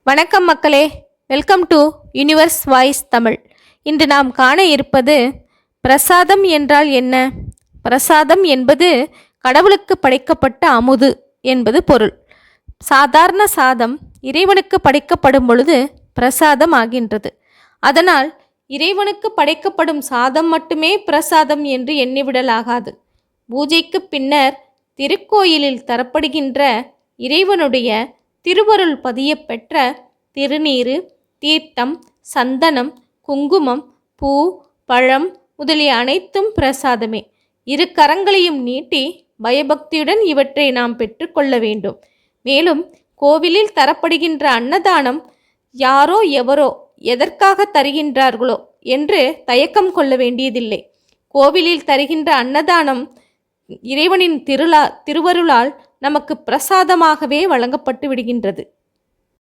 வணக்கம் மக்களே, welcome to universe voice Tamil. இன்று நாம் காண இருப்பது பிரசாதம் என்றால் என்ன? பிரசாதம் என்பது கடவுளுக்கு படைக்கப்பட்ட அமுது என்பது பொருள். சாதாரண சாதம் இறைவனுக்கு படைக்கப்படும் பொழுது பிரசாதம் ஆகின்றது. அதனால் இறைவனுக்கு படைக்கப்படும் சாதம் மட்டுமே பிரசாதம் என்று எண்ணிவிடலாகாது. பூஜைக்கு பின்னர் திருக்கோயிலில் தரப்படுகின்ற இறைவனுடைய திருவருள் பதிய பெற்ற திருநீரு, தீர்த்தம், சந்தனம், குங்குமம், பூ, பழம் முதலிய அனைத்தும் பிரசாதமே. இரு கரங்களையும் நீட்டி பயபக்தியுடன் இவற்றை நாம் பெற்றுக்கொள்ள வேண்டும். மேலும் கோவிலில் தரப்படுகின்ற அன்னதானம் யாரோ எவரோ எதற்காக தருகின்றார்களோ என்று தயக்கம் கொள்ள வேண்டியதில்லை. கோவிலில் தருகின்ற அன்னதானம் இறைவனின் திருவருளால் நமக்கு பிரசாதமாகவே வழங்கப்பட்டு விடுகின்றது.